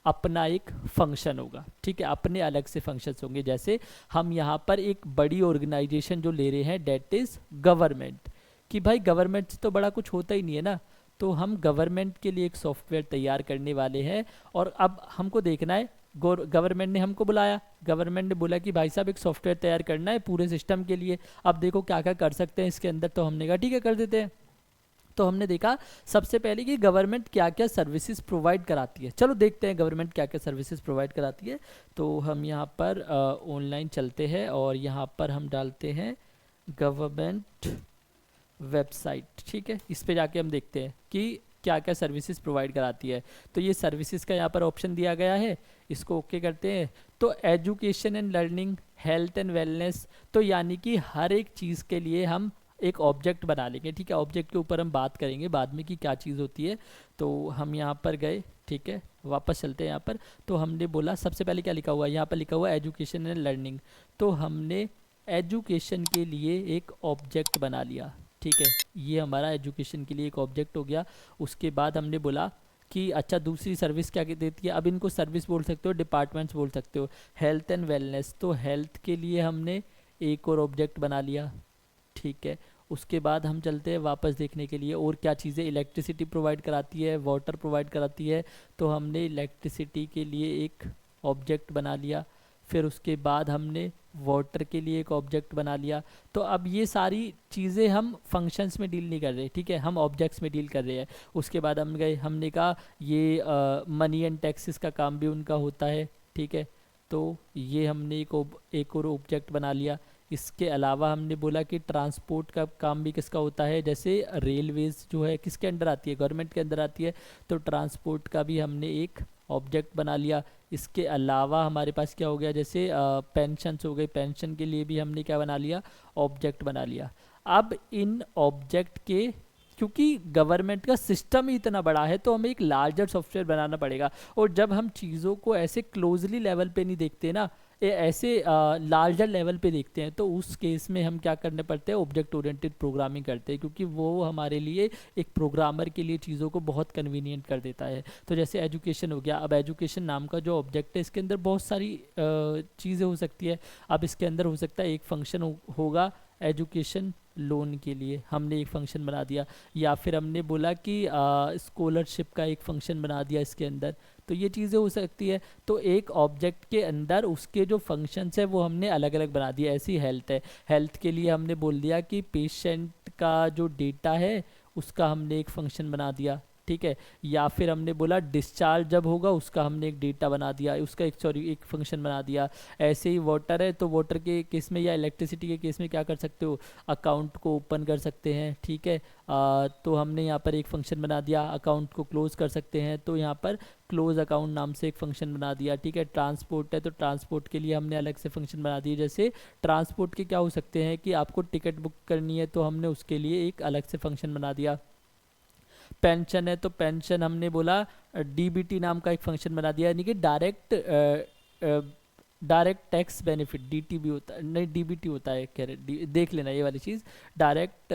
अपना एक फंक्शन होगा, ठीक है, अपने अलग से फंक्शंस होंगे। जैसे हम यहाँ पर एक बड़ी ऑर्गेनाइजेशन जो ले रहे हैं डेट इज़ गवर्नमेंट, कि भाई गवर्नमेंट से तो बड़ा कुछ होता ही नहीं है ना, तो हम गवर्नमेंट के लिए एक सॉफ्टवेयर तैयार करने वाले हैं। और अब हमको देखना है, गवर्नमेंट ने हमको बुलाया, गवर्नमेंट ने बोला कि भाई साहब एक सॉफ्टवेयर तैयार करना है पूरे सिस्टम के लिए, अब देखो क्या क्या कर सकते हैं इसके अंदर। तो हमने कहा ठीक है कर देते हैं। तो हमने देखा सबसे पहले कि गवर्नमेंट क्या क्या सर्विसेज प्रोवाइड कराती है, चलो देखते हैं गवर्नमेंट क्या क्या सर्विसेज प्रोवाइड कराती है। तो हम यहाँ पर ऑनलाइन चलते हैं और यहाँ पर हम डालते हैं गवर्नमेंट वेबसाइट, ठीक है, इस पे जाके हम देखते हैं कि क्या क्या सर्विसेज प्रोवाइड कराती है। तो ये सर्विसेज का यहाँ पर ऑप्शन दिया गया है, इसको ओके करते हैं। तो education and learning, health and wellness, तो यानी कि हर एक चीज़ के लिए हम एक ऑब्जेक्ट बना लेंगे, ठीक है। ऑब्जेक्ट के ऊपर हम बात करेंगे बाद में कि क्या चीज़ होती है। तो हम यहाँ पर गए, ठीक है, वापस चलते हैं यहाँ पर। तो हमने बोला सबसे पहले क्या लिखा हुआ है, यहाँ पर लिखा हुआ है एजुकेशन एंड लर्निंग। तो हमने एजुकेशन के लिए एक ऑब्जेक्ट बना लिया, ठीक है, ये हमारा एजुकेशन के लिए एक ऑब्जेक्ट हो गया। उसके बाद हमने बोला कि अच्छा दूसरी सर्विस क्या देती है, अब इनको सर्विस बोल सकते हो, डिपार्टमेंट्स बोल सकते हो। हेल्थ एंड वेलनेस, तो हेल्थ के लिए हमने एक और ऑब्जेक्ट बना लिया, ठीक है। उसके बाद हम चलते हैं वापस देखने के लिए और क्या चीज़ें, इलेक्ट्रिसिटी प्रोवाइड कराती है, वाटर प्रोवाइड कराती है, तो हमने इलेक्ट्रिसिटी के लिए एक ऑब्जेक्ट बना लिया। फिर उसके बाद हमने वाटर के लिए एक ऑब्जेक्ट बना लिया। तो अब ये सारी चीज़ें हम फंक्शंस में डील नहीं कर रहे, ठीक है, हम ऑब्जेक्ट्स में डील कर रहे हैं। उसके बाद हम गए, हमने कहा ये मनी एंड टैक्सेस का काम भी उनका होता है, ठीक है। तो ये हमने एक और ऑब्जेक्ट बना लिया। इसके अलावा हमने बोला कि ट्रांसपोर्ट का काम भी किसका होता है, जैसे रेलवेज़ जो है किसके अंडर आती है, गवर्नमेंट के अंदर आती है, तो ट्रांसपोर्ट का भी हमने एक ऑब्जेक्ट बना लिया। इसके अलावा हमारे पास क्या हो गया, जैसे पेंशन्स हो गई, पेंशन के लिए भी हमने क्या बना लिया, ऑब्जेक्ट बना लिया। अब इन ऑब्जेक्ट के, क्योंकि गवर्नमेंट का सिस्टम ही इतना बड़ा है तो हमें एक लार्जर सॉफ्टवेयर बनाना पड़ेगा। और जब हम चीज़ों को ऐसे क्लोजली लेवल पे नहीं देखते ना, ऐसे लार्जर लेवल पे देखते हैं, तो उस केस में हम क्या करने पड़ते हैं, ऑब्जेक्ट ओरिएंटेड प्रोग्रामिंग करते हैं, क्योंकि वो हमारे लिए एक प्रोग्रामर के लिए चीज़ों को बहुत कन्वीनियंट कर देता है। तो जैसे एजुकेशन हो गया, अब एजुकेशन नाम का जो ऑब्जेक्ट है इसके अंदर बहुत सारी चीज़ें हो सकती है। अब इसके अंदर हो सकता है एक फंक्शन होगा एजुकेशन लोन के लिए, हमने एक फंक्शन बना दिया, या फिर हमने बोला कि स्कॉलरशिप का एक फंक्शन बना दिया इसके अंदर, तो ये चीज़ें हो सकती है। तो एक ऑब्जेक्ट के अंदर उसके जो फंक्शंस है वो हमने अलग अलग बना दिया। ऐसी हेल्थ है, हेल्थ के लिए हमने बोल दिया कि पेशेंट का जो डेटा है उसका हमने एक फंक्शन बना दिया, ठीक है। या फिर हमने बोला डिस्चार्ज जब होगा उसका हमने एक डेटा बना दिया, उसका एक फंक्शन बना दिया। ऐसे ही वाटर है तो वाटर के केस में या इलेक्ट्रिसिटी के केस में क्या कर सकते हो, अकाउंट को ओपन कर सकते हैं, ठीक है। तो हमने यहाँ पर एक फंक्शन बना दिया, अकाउंट को क्लोज कर सकते हैं, तो यहाँ पर क्लोज अकाउंट नाम से एक फंक्शन बना दिया, ठीक है। ट्रांसपोर्ट है तो ट्रांसपोर्ट के लिए हमने अलग से फंक्शन बना दिए। जैसे ट्रांसपोर्ट के क्या हो सकते हैं कि आपको टिकट बुक करनी है तो हमने उसके लिए एक अलग से फंक्शन बना दिया। पेंशन है तो पेंशन हमने बोला डीबीटी नाम का एक फंक्शन बना दिया, यानी कि डायरेक्ट टैक्स बेनिफिट, डीटीबी होता है नहीं डीबीटी होता है, कह रहे देख लेना ये वाली चीज़, डायरेक्ट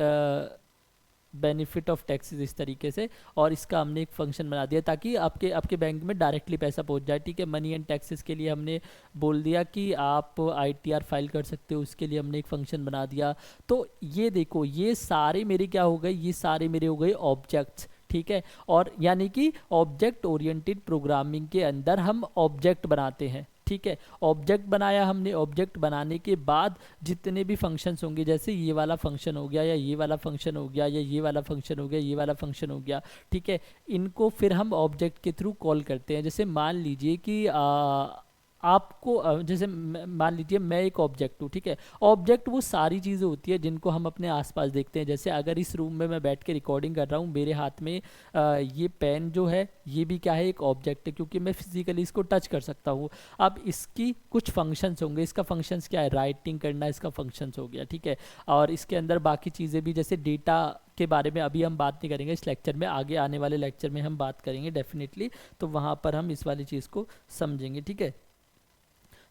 बेनिफिट ऑफ टैक्सेस इस तरीके से। और इसका हमने एक फंक्शन बना दिया ताकि आपके आपके बैंक में डायरेक्टली पैसा पहुंच जाए, ठीक है। मनी एंड टैक्सेस के लिए हमने बोल दिया कि आप आईटीआर फाइल कर सकते हो, उसके लिए हमने एक फंक्शन बना दिया। तो ये देखो ये सारे मेरे क्या हो गए, ये सारे मेरे हो गए ऑब्जेक्ट्स, ठीक है। और यानी कि ऑब्जेक्ट ओरिएंटेड प्रोग्रामिंग के अंदर हम ऑब्जेक्ट बनाते हैं, ठीक है। ऑब्जेक्ट बनाया हमने, ऑब्जेक्ट बनाने के बाद जितने भी फंक्शंस होंगे, जैसे ये वाला फंक्शन हो गया या ये वाला फंक्शन हो गया या ये वाला फंक्शन हो गया, ये वाला फंक्शन हो गया, ठीक है। इनको फिर हम ऑब्जेक्ट के थ्रू कॉल करते हैं। जैसे मान लीजिए कि आपको जैसे मान लीजिए मैं एक ऑब्जेक्ट हूँ, ठीक है। ऑब्जेक्ट वो सारी चीज़ें होती है जिनको हम अपने आसपास देखते हैं। जैसे अगर इस रूम में मैं बैठ के रिकॉर्डिंग कर रहा हूँ, मेरे हाथ में ये पेन जो है ये भी क्या है, एक ऑब्जेक्ट है, क्योंकि मैं फिजिकली इसको टच कर सकता हूँ। अब इसकी कुछ फंक्शंस होंगे, इसका फंक्शंस क्या है, राइटिंग करना इसका फंक्शंस हो गया, ठीक है। और इसके अंदर बाकी चीज़ें भी, जैसे डेटा के बारे में अभी हम बात नहीं करेंगे इस लेक्चर में, आगे आने वाले लेक्चर में हम बात करेंगे डेफिनेटली, तो वहाँ पर हम इस वाली चीज़ को समझेंगे, ठीक है।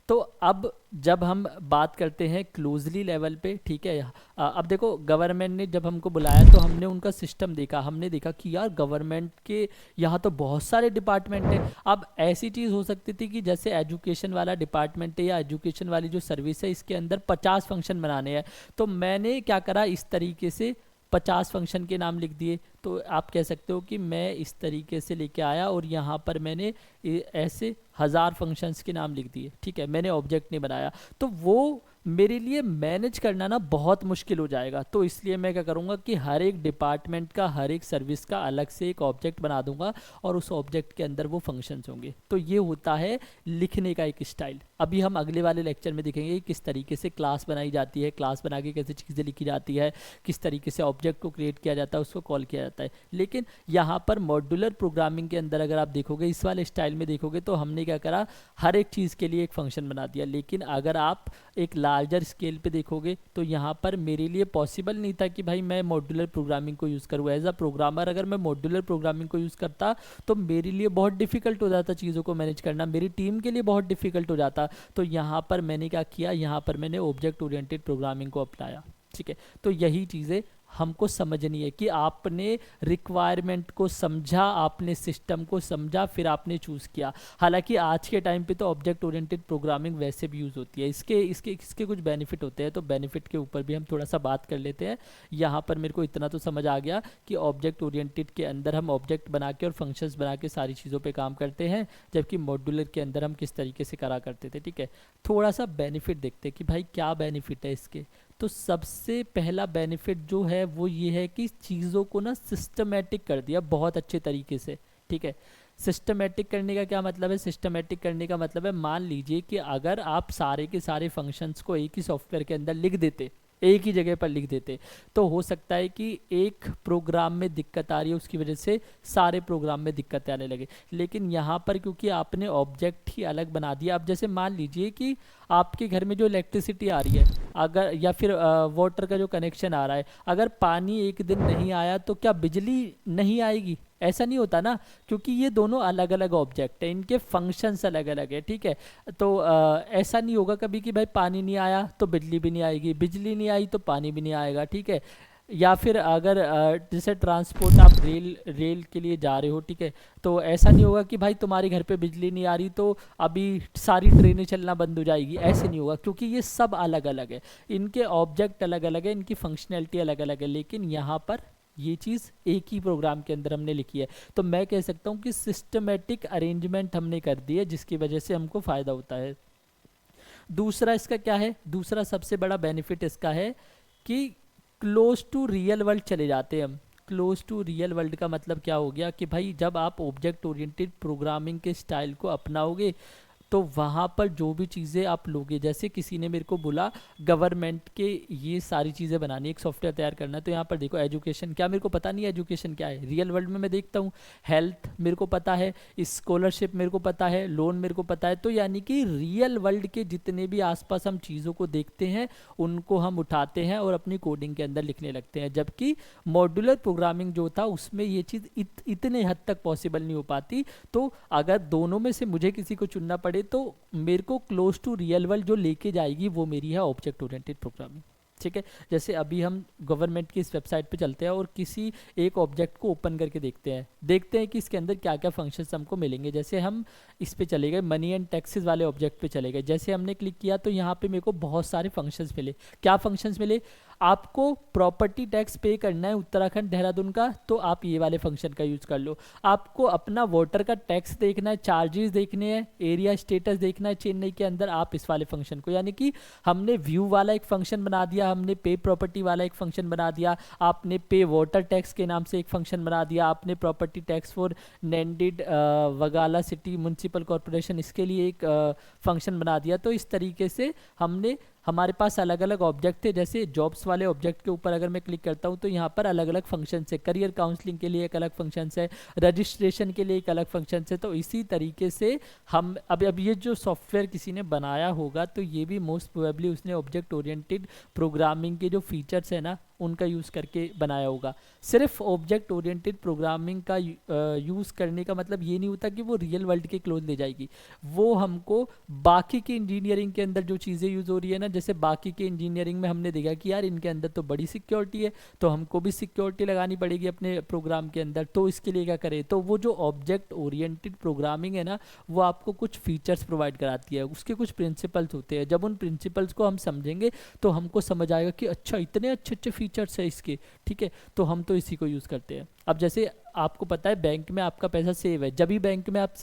तो अब जब हम बात करते हैं क्लोजली लेवल पे, ठीक है। अब देखो गवर्नमेंट ने जब हमको बुलाया तो हमने उनका सिस्टम देखा, हमने देखा कि यार गवर्नमेंट के यहाँ तो बहुत सारे डिपार्टमेंट हैं। अब ऐसी चीज़ हो सकती थी कि जैसे एजुकेशन वाला डिपार्टमेंट है या एजुकेशन वाली जो सर्विस है, इसके अंदर 50 फंक्शन बनाने हैं। तो मैंने क्या करा, इस तरीके से 50 फंक्शन के नाम लिख दिए। तो आप कह सकते हो कि मैं इस तरीके से लेके आया और यहाँ पर मैंने ऐसे 1000 फंक्शंस के नाम लिख दिए, ठीक है। मैंने ऑब्जेक्ट नहीं बनाया, तो वो मेरे लिए मैनेज करना ना बहुत मुश्किल हो जाएगा। तो इसलिए मैं क्या करूँगा कि हर एक डिपार्टमेंट का, हर एक सर्विस का अलग से एक ऑब्जेक्ट बना दूंगा और उस ऑब्जेक्ट के अंदर वो फंक्शंस होंगे। तो ये होता है लिखने का एक स्टाइल। अभी हम अगले वाले लेक्चर में देखेंगे किस तरीके से क्लास बनाई जाती है, क्लास बना के कैसे चीज़ें लिखी जाती है, किस तरीके से ऑब्जेक्ट को क्रिएट किया जाता है, उसको कॉल किया जाता है। लेकिन यहाँ पर मॉड्यूलर प्रोग्रामिंग के अंदर अगर आप देखोगे, इस वाले स्टाइल में देखोगे, तो हमने क्या करा, हर एक चीज़ के लिए एक फंक्शन बना दिया। लेकिन अगर आप एक लार्जर स्केल पे देखोगे तो यहाँ पर मेरे लिए पॉसिबल नहीं था कि भाई मैं मॉड्यूलर प्रोग्रामिंग को यूज़ करूँ। एज अ प्रोग्रामर अगर मैं मॉड्यूलर प्रोग्रामिंग को यूज़ करता तो मेरे लिए बहुत डिफिकल्ट हो जाता चीज़ों को मैनेज करना, मेरी टीम के लिए बहुत डिफिकल्ट हो जाता। तो यहाँ पर मैंने क्या किया, यहाँ पर मैंने ऑब्जेक्ट ओरिएंटेड प्रोग्रामिंग को अपनाया, ठीक है। तो यही चीज़ें हमको समझनी है कि आपने रिक्वायरमेंट को समझा, आपने सिस्टम को समझा, फिर आपने चूज़ किया। हालांकि आज के टाइम पे तो ऑब्जेक्ट ओरिएंटेड प्रोग्रामिंग वैसे भी यूज़ होती है, इसके कुछ बेनिफिट होते हैं, तो बेनिफिट के ऊपर भी हम थोड़ा सा बात कर लेते हैं। यहाँ पर मेरे को इतना तो समझ आ गया कि ऑब्जेक्ट ओरिएंटेड के अंदर हम ऑब्जेक्ट बना के और फंक्शंस बना के सारी चीज़ों पर काम करते हैं, जबकि मॉड्यूलर के अंदर हम किस तरीके से करा करते थे, ठीक है। थोड़ा सा बेनिफिट देखते हैं कि भाई क्या बेनिफिट है इसके। तो सबसे पहला बेनिफिट जो है वो ये है कि चीज़ों को ना सिस्टमेटिक कर दिया बहुत अच्छे तरीके से, ठीक है। सिस्टमेटिक करने का क्या मतलब है, सिस्टमेटिक करने का मतलब है, मान लीजिए कि अगर आप सारे के सारे फंक्शंस को एक ही सॉफ्टवेयर के अंदर लिख देते, एक ही जगह पर लिख देते, तो हो सकता है कि एक प्रोग्राम में दिक्कत आ रही है, उसकी वजह से सारे प्रोग्राम में दिक्कत आने लगे। लेकिन यहाँ पर क्योंकि आपने ऑब्जेक्ट ही अलग बना दिया, अब जैसे मान लीजिए कि आपके घर में जो इलेक्ट्रिसिटी आ रही है, अगर या फिर वाटर का जो कनेक्शन आ रहा है, अगर पानी एक दिन नहीं आया तो क्या बिजली नहीं आएगी? ऐसा नहीं होता ना, क्योंकि ये दोनों अलग अलग ऑब्जेक्ट है, इनके फंक्शंस अलग अलग है, ठीक है। तो ऐसा नहीं होगा कभी कि भाई पानी नहीं आया तो बिजली भी नहीं आएगी, बिजली नहीं आई तो पानी भी नहीं आएगा, ठीक है। या फिर अगर जैसे ट्रांसपोर्ट आप रेल के लिए जा रहे हो, ठीक है, तो ऐसा नहीं होगा कि भाई तुम्हारे घर पे बिजली नहीं आ रही तो अभी सारी ट्रेनें चलना बंद हो जाएगी, ऐसे नहीं होगा, क्योंकि ये सब अलग अलग है, इनके ऑब्जेक्ट अलग अलग है, इनकी फंक्शनैलिटी अलग अलग है। लेकिन यहाँ पर ये चीज़ एक ही प्रोग्राम के अंदर हमने लिखी है, तो मैं कह सकता हूँ कि सिस्टमेटिक अरेंजमेंट हमने कर दी है, जिसकी वजह से हमको फ़ायदा होता है। दूसरा इसका क्या है, दूसरा सबसे बड़ा बेनिफिट इसका है कि क्लोज टू रियल वर्ल्ड चले जाते हैं हम। क्लोज टू रियल वर्ल्ड का मतलब क्या हो गया कि भाई जब आप ऑब्जेक्ट ओरिएंटेड प्रोग्रामिंग के स्टाइल को अपनाओगे तो वहाँ पर जो भी चीज़ें आप लोगे, जैसे किसी ने मेरे को बोला गवर्नमेंट के ये सारी चीज़ें बनानी, एक सॉफ्टवेयर तैयार करना है, तो यहाँ पर देखो एजुकेशन, क्या मेरे को पता नहीं है एजुकेशन क्या है, रियल वर्ल्ड में मैं देखता हूँ। हेल्थ मेरे को पता है, स्कॉलरशिप मेरे को पता है, लोन मेरे को पता है। तो यानी कि रियल वर्ल्ड के जितने भी आसपास हम चीज़ों को देखते हैं उनको हम उठाते हैं और अपनी कोडिंग के अंदर लिखने लगते हैं। जबकि मॉड्यूलर प्रोग्रामिंग जो था उसमें ये चीज़ इतने हद तक पॉसिबल नहीं हो पाती। तो अगर दोनों में से मुझे किसी को चुनना पड़े तो मेरे को क्लोज टू रियल वर्ल्ड जो लेके जाएगी वो मेरी है ऑब्जेक्ट ओरिएंटेड प्रोग्रामिंग। ठीक है, जैसे अभी हम गवर्नमेंट की इस वेबसाइट पे चलते हैं और किसी एक ऑब्जेक्ट को ओपन करके देखते हैं कि इसके अंदर क्या क्या फंक्शंस हमको मिलेंगे। जैसे हम इस पे चले गए, मनी एंड टैक्सेस वाले ऑब्जेक्ट पे चले गए, जैसे हमने क्लिक किया तो यहाँ पे मेरे को बहुत सारे फंक्शंस मिले। क्या फंक्शंस मिले? आपको प्रॉपर्टी टैक्स पे करना है उत्तराखंड देहरादून का, तो आप ये वाले फंक्शन का यूज़ कर लो। आपको अपना वाटर का टैक्स देखना है, चार्जेस देखने हैं, एरिया स्टेटस देखना है चेन्नई के अंदर, आप इस वाले फंक्शन को, यानी कि हमने व्यू वाला एक फंक्शन बना दिया, हमने पे प्रॉपर्टी वाला एक फंक्शन बना दिया, आपने पे वाटर टैक्स के नाम से एक फंक्शन बना दिया, आपने property tax for Nanded Waghala city municipal corporation इसके लिए एक फंक्शन बना दिया। तो इस तरीके से हमारे पास अलग अलग ऑब्जेक्ट थे। जैसे जॉब्स वाले ऑब्जेक्ट के ऊपर अगर मैं क्लिक करता हूं तो यहाँ पर अलग अलग फंक्शन है, करियर काउंसलिंग के लिए एक अलग फंक्शन है, रजिस्ट्रेशन के लिए एक अलग फंक्शन है। तो इसी तरीके से हम अब ये जो सॉफ्टवेयर किसी ने बनाया होगा तो ये भी मोस्ट प्रोबेबली उसने ऑब्जेक्ट ओरिएंटेड प्रोग्रामिंग के जो फीचर्स है ना उनका यूज़ करके बनाया होगा। सिर्फ ऑब्जेक्ट ओरिएंटेड प्रोग्रामिंग का यूज़ करने का मतलब ये नहीं होता कि वो रियल वर्ल्ड के क्लोज ले जाएगी। वो हमको बाकी की इंजीनियरिंग के अंदर जो चीज़ें यूज़ हो रही है ना, जैसे बाकी के इंजीनियरिंग में हमने देखा कि यार इनके अंदर तो बड़ी सिक्योरिटी है, तो हमको भी सिक्योरिटी लगानी पड़ेगी अपने प्रोग्राम के अंदर। तो इसके लिए क्या करें, तो वो जो ऑब्जेक्ट ओरिएंटेड प्रोग्रामिंग है ना वो आपको कुछ फीचर्स प्रोवाइड कराती है, उसके कुछ प्रिंसिपल्स होते हैं। जब उन प्रिंसिपल्स को हम समझेंगे तो हमको समझ आएगा कि अच्छा इतने अच्छे अच्छे फीचर्स है इसके। ठीक है, तो हम तो इसी को यूज़ करते हैं। अब जैसे आपको पता है बैंक में आपका पैसा सेव है, जब भी बैंक में आप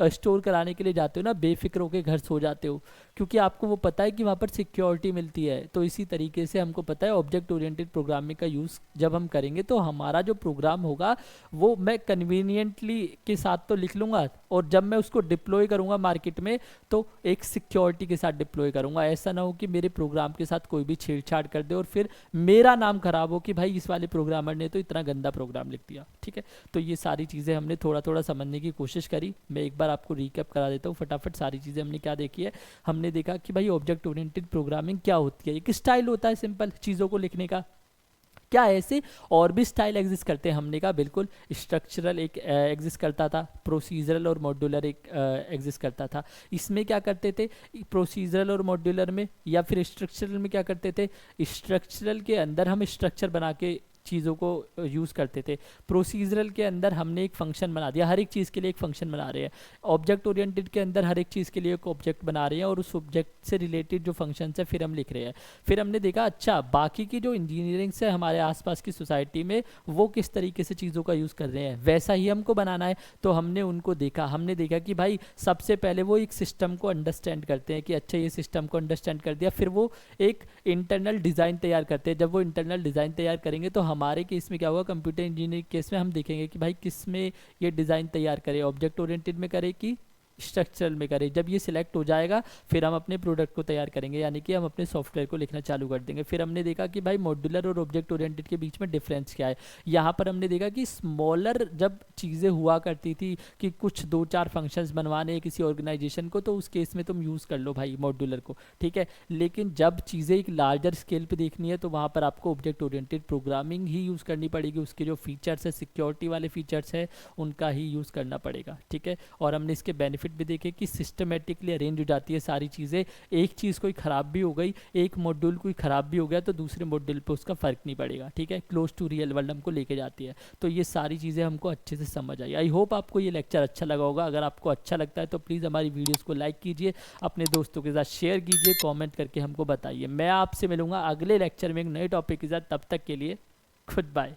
स्टोर कराने के लिए जाते हो ना बेफिक्र होकर घर सो जाते हो, क्योंकि आपको वो पता है कि वहाँ पर सिक्योरिटी मिलती है। तो इसी तरीके से हमको पता है ऑब्जेक्ट ओरिएंटेड प्रोग्रामिंग का यूज़ जब हम करेंगे तो हमारा जो प्रोग्राम होगा वो मैं कन्वीनियंटली के साथ तो लिख लूँगा, और जब मैं उसको डिप्लॉय करूँगा मार्केट में तो एक सिक्योरिटी के साथ डिप्लॉय करूँगा। ऐसा ना हो कि मेरे प्रोग्राम के साथ कोई भी छेड़छाड़ कर दे और फिर मेरा नाम खराब हो कि भाई इस वाले प्रोग्रामर ने तो इतना गंदा प्रोग्राम लिख दिया। ठीक है, तो ये सारी चीज़ें हमने थोड़ा थोड़ा समझने की कोशिश करी। मैं एक बार आपको रिकैप करा देता हूँ फटाफट सारी चीज़ें हमने क्या देखी है। हमने देखा कि भाई ऑब्जेक्ट ओरिएंटेड प्रोग्रामिंग क्या होती है, एक स्टाइल होता है सिंपल चीज़ों को लिखने का। क्या ऐसे और भी स्टाइल एग्जिस्ट करते हैं? हमने कहा बिल्कुल, स्ट्रक्चरल एक एग्जिस्ट करता था, प्रोसीजरल और मॉड्यूलर एक एग्जिस्ट करता था। इसमें क्या करते थे, प्रोसीजरल और मॉड्यूलर में या फिर स्ट्रक्चरल में क्या करते थे, स्ट्रक्चरल के अंदर हम स्ट्रक्चर बना के चीज़ों को यूज़ करते थे। प्रोसीजरल के अंदर हमने एक फंक्शन बना दिया, हर एक चीज़ के लिए एक फंक्शन बना रहे हैं। ऑब्जेक्ट ओरिएंटेड के अंदर हर एक चीज़ के लिए एक ऑब्जेक्ट बना रहे हैं और उस ऑब्जेक्ट से रिलेटेड जो फंक्शन है फिर हम लिख रहे हैं। फिर हमने देखा अच्छा बाकी की जो इंजीनियरिंग से हमारे आसपास की सोसाइटी में वो किस तरीके से चीज़ों का यूज़ कर रहे हैं, वैसा ही हमको बनाना है। तो हमने उनको देखा, हमने देखा कि भाई सबसे पहले वो एक सिस्टम को अंडरस्टैंड करते हैं कि अच्छा ये सिस्टम को अंडरस्टैंड कर दिया, फिर वो एक इंटरनल डिज़ाइन तैयार करते हैं। जब वो इंटरनल डिज़ाइन तैयार करेंगे तो हमारे केस में क्या होगा, कंप्यूटर इंजीनियरिंग केस में हम देखेंगे कि भाई किस में ये डिज़ाइन तैयार करें, ऑब्जेक्ट ओरिएंटेड में करें कि स्ट्रक्चरल में करें। जब ये सिलेक्ट हो जाएगा फिर हम अपने प्रोडक्ट को तैयार करेंगे, यानी कि हम अपने सॉफ्टवेयर को लिखना चालू कर देंगे। फिर हमने देखा कि भाई मॉड्यूलर और ऑब्जेक्ट ओरिएंटेड के बीच में डिफरेंस क्या है। यहाँ पर हमने देखा कि स्मॉलर जब चीज़ें हुआ करती थी कि कुछ 2-4 फंक्शंस बनवाने हैं किसी ऑर्गेनाइजेशन को, तो उस केस में तुम यूज़ कर लो भाई मॉड्यूलर को। ठीक है, लेकिन जब चीज़ें एक लार्जर स्केल पर देखनी है तो वहाँ पर आपको ऑब्जेक्ट ओरिएंटेड प्रोग्रामिंग ही यूज़ करनी पड़ेगी। उसके जो फीचर्स है, सिक्योरिटी वाले फीचर्स है, उनका ही यूज़ करना पड़ेगा। ठीक है, और हमने इसके बेनिफिट भी देखे कि सिस्टमेटिकली अरेंज हो जाती है सारी चीज़ें। एक चीज़ कोई ख़राब भी हो गई, एक मॉड्यूल कोई ख़राब भी हो गया तो दूसरे मॉड्यूल पे उसका फ़र्क नहीं पड़ेगा। ठीक है, क्लोज टू रियल वर्ल्ड हमको लेके जाती है। तो ये सारी चीज़ें हमको अच्छे से समझ आई। आई होप आपको ये लेक्चर अच्छा लगा होगा। अगर आपको अच्छा लगता है तो प्लीज़ हमारी वीडियोज़ को लाइक कीजिए, अपने दोस्तों के साथ शेयर कीजिए, कॉमेंट करके हमको बताइए। मैं आपसे मिलूँगा अगले लेक्चर में एक नए टॉपिक के साथ। तब तक के लिए गुड बाय।